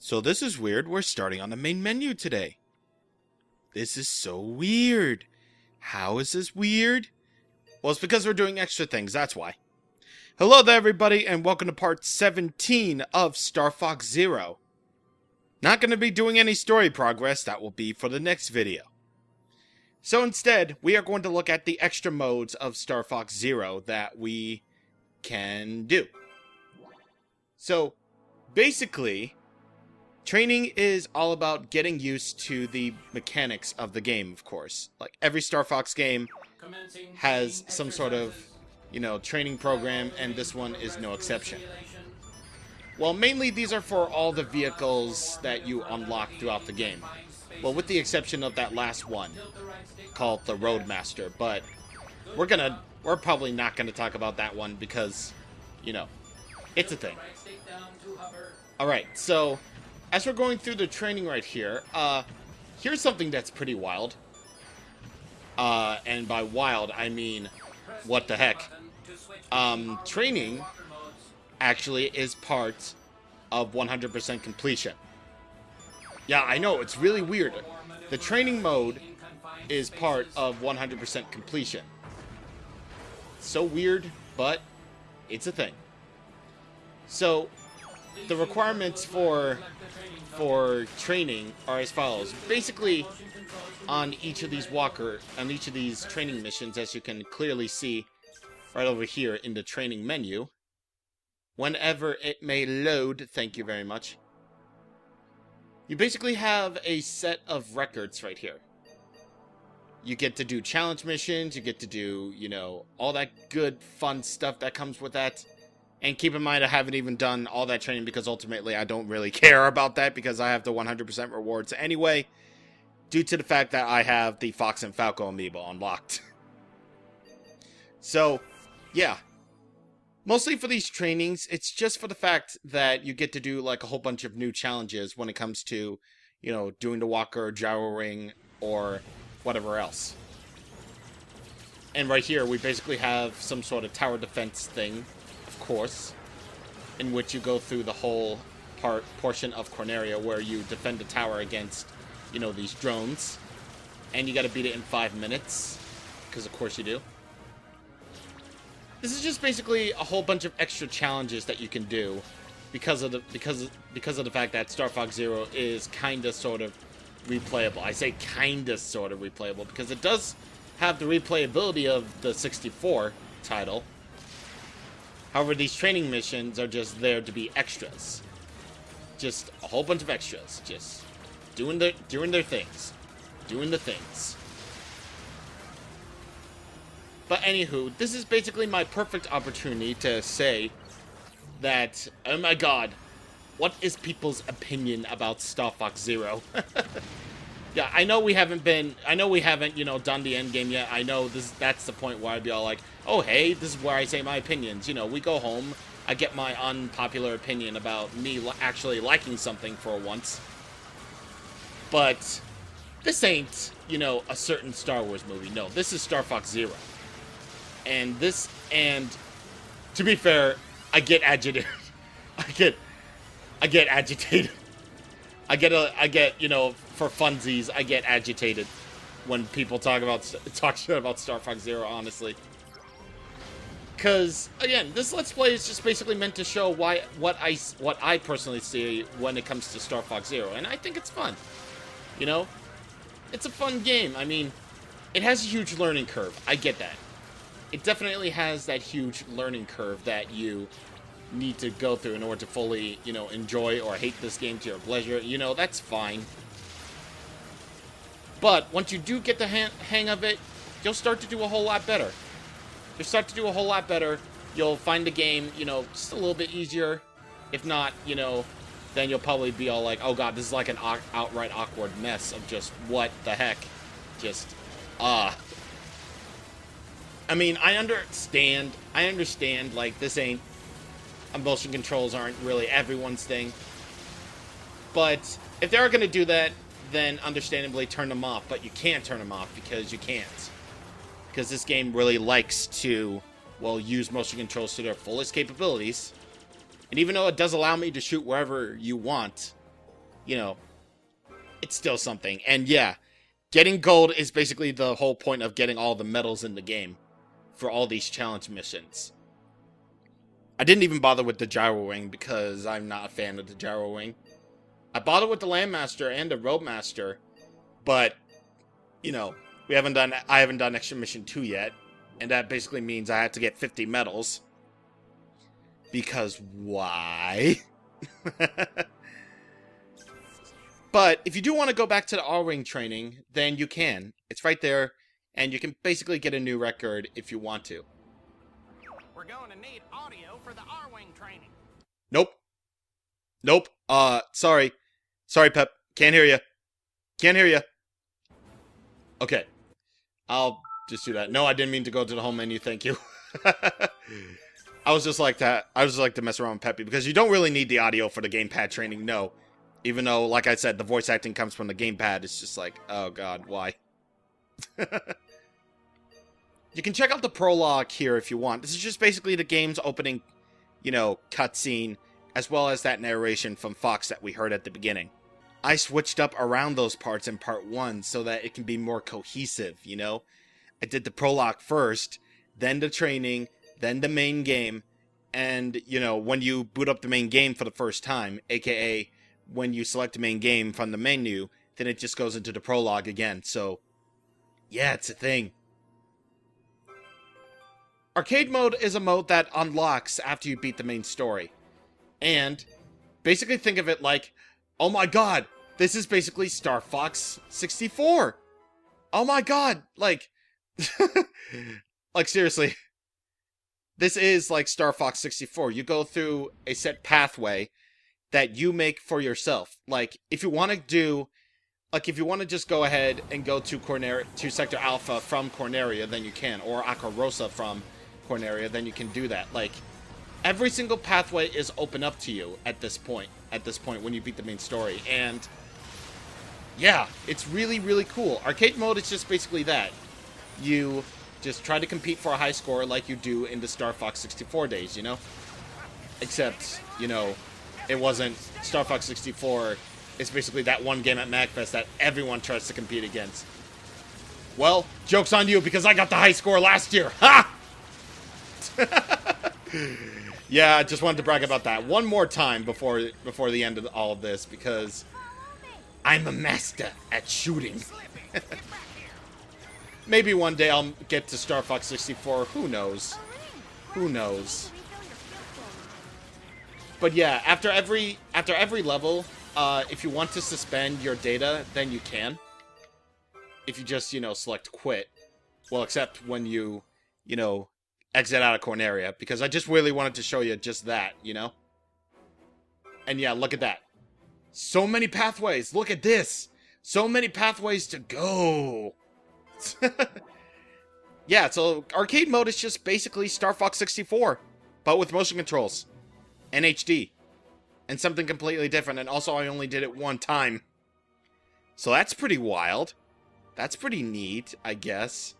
So this is weird. We're starting on the main menu today. This is so weird. How is this weird? Well, it's because we're doing extra things, that's why. Hello there, everybody, and welcome to part 17 of Star Fox Zero. Not going to be doing any story progress, that will be for the next video. So instead, we are going to look at the extra modes of Star Fox Zero that we can do. So, basically, training is all about getting used to the mechanics of the game, of course. Like, every Star Fox game has some sort of, training program, and this one is no exception. Well, mainly these are for all the vehicles that you unlock throughout the game. Well, with the exception of that last one, called the Roadmaster, but we're probably not gonna talk about that one because, it's a thing. Alright, so, as we're going through the training right here, here's something that's pretty wild. And by wild, I mean, what the heck. Training actually is part of 100% completion. Yeah, I know, it's really weird. The training mode is part of 100% completion. So weird, but it's a thing. So, the requirements for training are as follows. Basically, on each of these training missions, as you can clearly see right over here in the training menu, whenever it may load, thank you very much, you basically have a set of records right here. You get to do challenge missions, you get to do, all that good, fun stuff that comes with that. And keep in mind, I haven't even done all that training because ultimately I don't really care about that because I have the 100% rewards anyway, due to the fact that I have the Fox and Falco amiibo unlocked. So, yeah. Mostly for these trainings, it's just for the fact that you get to do like a whole bunch of new challenges when it comes to, doing the walker, gyro ring, or whatever else. And right here, we basically have some sort of tower defense thing, of course, in which you go through the whole portion of Corneria where you defend the tower against, these drones. And you gotta beat it in 5 minutes, because of course you do. This is just basically a whole bunch of extra challenges that you can do because of the fact that Star Fox Zero is kinda sort of replayable. I say kinda sort of replayable because it does have the replayability of the 64 title. However, these training missions are just there to be extras. Just a whole bunch of extras. Just doing their things. Doing the things. But anywho, this is basically my perfect opportunity to say that, oh my god, what is people's opinion about Star Fox Zero? Yeah, I know we haven't, done the end game yet. I know that's the point where I'd be all like, oh hey, this is where I say my opinions. We go home, I get my unpopular opinion about me actually liking something for once. But this ain't, a certain Star Wars movie. No, this is Star Fox Zero. And to be fair, I get agitated. I get agitated. I get, for funsies, I get agitated when people talk shit about Star Fox Zero, honestly. Cause again, this Let's Play is just basically meant to show what I personally see when it comes to Star Fox Zero, and I think it's fun. It's a fun game. I mean, it has a huge learning curve. I get that. It definitely has that huge learning curve that you need to go through in order to fully, enjoy or hate this game to your pleasure. That's fine. But once you do get the hang of it, you'll start to do a whole lot better. You'll find the game, just a little bit easier. If not, then you'll probably be all like, oh god, this is like an outright awkward mess of just what the heck. I mean, I understand, like, motion controls aren't really everyone's thing. But if they are going to do that, then understandably turn them off. But you can't turn them off because you can't. Because this game really likes to, well, use motion controls to their fullest capabilities. And even though it does allow me to shoot wherever you want, you know, it's still something. And yeah, getting gold is basically the whole point of getting all the medals in the game for all these challenge missions. I didn't even bother with the gyro wing because I'm not a fan of the gyro wing. I bothered with the Landmaster and the Roadmaster, but, you know, I haven't done Extra Mission 2 yet, and that basically means I had to get 50 medals. Because why? But if you do want to go back to the R-Wing training, then you can. It's right there, and you can basically get a new record if you want to. We're going to need audio for the R-Wing training. Nope. Nope. Sorry. Sorry, Pep. Can't hear you. Can't hear you. Okay. I'll just do that. No, I didn't mean to go to the home menu. Thank you. I was just like that. I was just like to mess around with Peppy because you don't really need the audio for the gamepad training. No. Even though, like I said, the voice acting comes from the gamepad. It's just like, oh god, why? You can check out the prologue here if you want. This is just basically the game's opening, you know, cutscene, as well as that narration from Fox that we heard at the beginning. I switched up around those parts in part 1 so that it can be more cohesive, you know? I did the prologue first, then the training, then the main game, and, you know, when you boot up the main game for the first time, aka when you select the main game from the menu, then it just goes into the prologue again, so yeah, it's a thing. Arcade mode is a mode that unlocks after you beat the main story. And basically think of it like, oh my god, this is basically Star Fox 64. Oh my god, like, like seriously. This is like Star Fox 64. You go through a set pathway that you make for yourself. Like, if you want to do, like, if you want to just go ahead and go to Sector Alpha from Corneria, then you can. Or Akarosa from Corneria, then you can do that. Like, every single pathway is open up to you at this point. When you beat the main story. And yeah, it's really, really cool. Arcade mode is just basically that. You just try to compete for a high score like you do in the Star Fox 64 days, you know? Except, you know, it wasn't Star Fox 64. It's basically that one game at MagFest that everyone tries to compete against. Well, joke's on you because I got the high score last year. Ha! Yeah, I just wanted to brag about that one more time before the end of all of this because I'm a master at shooting. Maybe one day I'll get to Star Fox 64. Who knows? Who knows? But yeah, after every level, if you want to suspend your data, then you can. If you just, you know, select quit. Well, except when you know, exit out of Corneria, because I just really wanted to show you just that, you know? And yeah, look at that. So many pathways. Look at this. So many pathways to go. Yeah, so arcade mode is just basically Star Fox 64, but with motion controls and HD and something completely different. And also, I only did it one time, so that's pretty wild. That's pretty neat, I guess.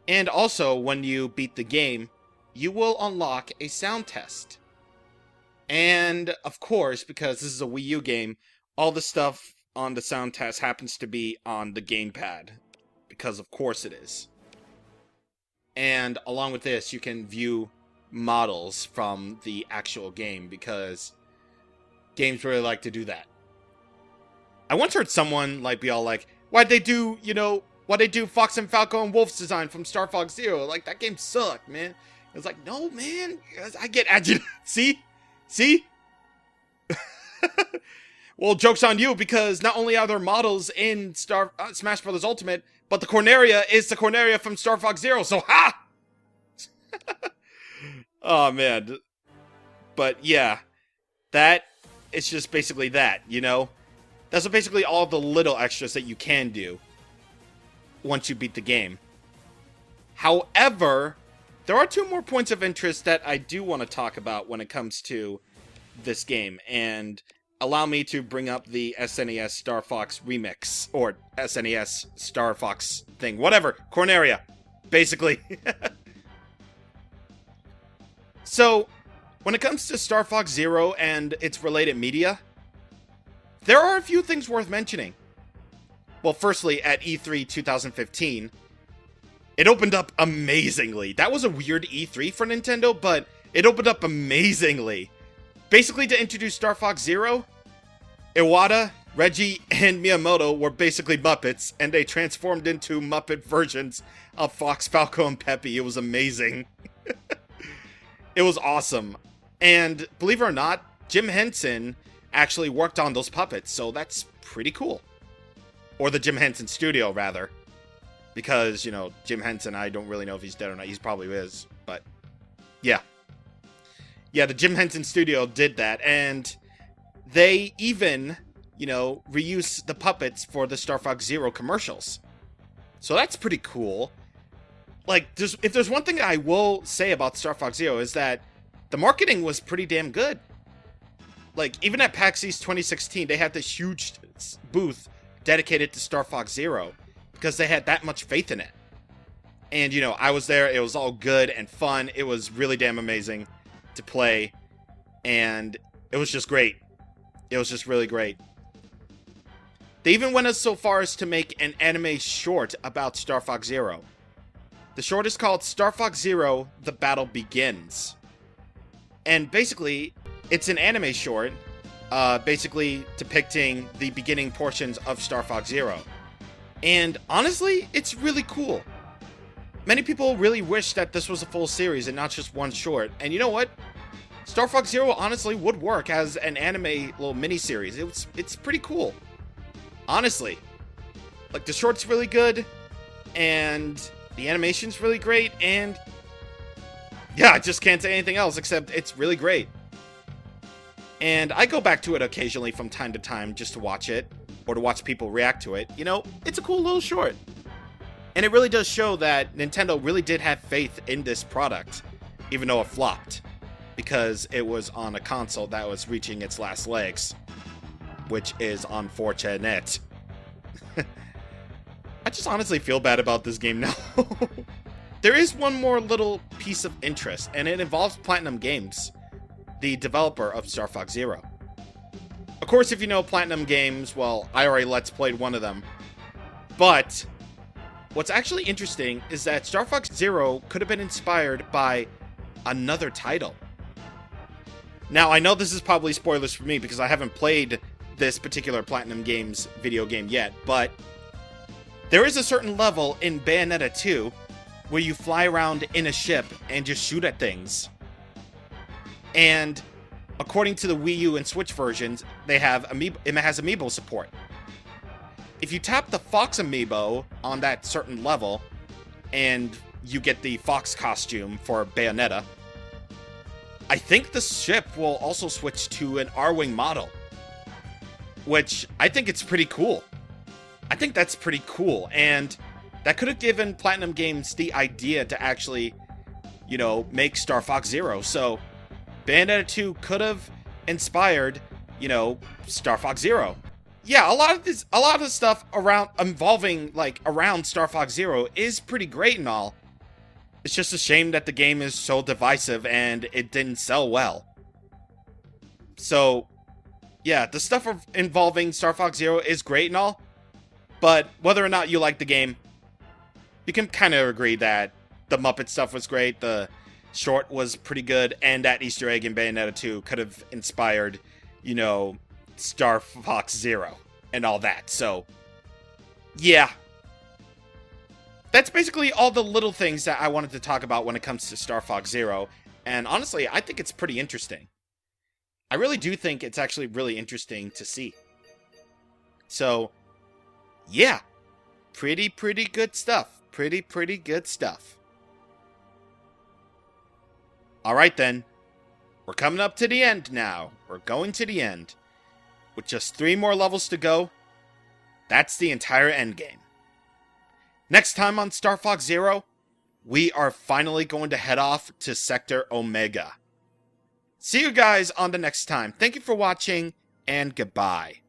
And also, when you beat the game, you will unlock a sound test. And, of course, because this is a Wii U game, all the stuff on the sound test happens to be on the gamepad. Because, of course, it is. And, along with this, you can view models from the actual game, because games really like to do that. I once heard someone, like, be all like, why'd they do, you know, why'd they do Fox and Falco and Wolf's design from Star Fox Zero? Like, that game sucked, man. It's like, no, man, I get agitated. See? See? Well, joke's on you, because not only are there models in Smash Bros. Ultimate, but the Corneria is the Corneria from Star Fox Zero, so ha! Oh, man. But, yeah. That is just basically that, you know? That's basically all the little extras that you can do once you beat the game. However, there are two more points of interest that I do want to talk about when it comes to this game, and allow me to bring up the SNES Star Fox remix, or SNES Star Fox thing, whatever, Corneria, basically. So, when it comes to Star Fox Zero and its related media, there are a few things worth mentioning. Well, firstly, at E3 2015, it opened up amazingly. That was a weird E3 for Nintendo, but it opened up amazingly. Basically, to introduce Star Fox Zero, Iwata, Reggie, and Miyamoto were basically Muppets, and they transformed into Muppet versions of Fox, Falco, and Peppy. It was amazing. It was awesome. And believe it or not, Jim Henson actually worked on those puppets, so that's pretty cool. Or the Jim Henson Studio, rather. Because, you know, Jim Henson, I don't really know if he's dead or not. He probably is, but yeah. Yeah, the Jim Henson Studio did that, and they even, you know, reuse the puppets for the Star Fox Zero commercials. So that's pretty cool. Like, if there's one thing I will say about Star Fox Zero is that the marketing was pretty damn good. Like, even at PAX East 2016, they had this huge booth dedicated to Star Fox Zero because they had that much faith in it. And, you know, I was there. It was all good and fun. It was really damn amazing to play, and it was just great. It was just really great. They even went as so far as to make an anime short about Star Fox Zero. The short is called Star Fox Zero: The Battle Begins. And basically, it's an anime short, basically depicting the beginning portions of Star Fox Zero. And honestly, it's really cool. Many people really wish that this was a full series and not just one short. And you know what? Star Fox Zero honestly would work as an anime little mini-series. It's pretty cool. Honestly. Like, the short's really good, and the animation's really great, and yeah, I just can't say anything else except it's really great. And I go back to it occasionally from time to time just to watch it, or to watch people react to it. You know, it's a cool little short. And it really does show that Nintendo really did have faith in this product, even though it flopped, because it was on a console that was reaching its last legs, which is unfortunate. I just honestly feel bad about this game now. There is one more little piece of interest, and it involves Platinum Games, the developer of Star Fox Zero. Of course, if you know Platinum Games, well, I already Let's Played one of them, but what's actually interesting is that Star Fox Zero could have been inspired by another title. Now, I know this is probably spoilers for me because I haven't played this particular Platinum Games video game yet, but there is a certain level in Bayonetta 2 where you fly around in a ship and just shoot at things. And according to the Wii U and Switch versions, it has amiibo support. If you tap the Fox amiibo on that certain level, and you get the Fox costume for Bayonetta, I think the ship will also switch to an R-Wing model, which I think it's pretty cool. I think that's pretty cool, and that could have given Platinum Games the idea to actually, you know, make Star Fox Zero. So Bayonetta 2 could have inspired, you know, Star Fox Zero. Yeah, a lot of the stuff around Star Fox Zero is pretty great and all. It's just a shame that the game is so divisive and it didn't sell well. So, yeah, the stuff involving Star Fox Zero is great and all, but whether or not you like the game, you can kind of agree that the Muppet stuff was great, the short was pretty good, and that Easter egg in Bayonetta 2 could have inspired, you know, Star Fox Zero and all that. So, yeah. That's basically all the little things that I wanted to talk about when it comes to Star Fox Zero, and honestly, I think it's pretty interesting. I really do think it's actually really interesting to see. So, yeah. Pretty good stuff. Pretty good stuff. Alright then. We're coming up to the end now. We're going to the end. With just 3 more levels to go, that's the entire endgame. Next time on Star Fox Zero, we are finally going to head off to Sector Omega. See you guys on the next time. Thank you for watching, and goodbye.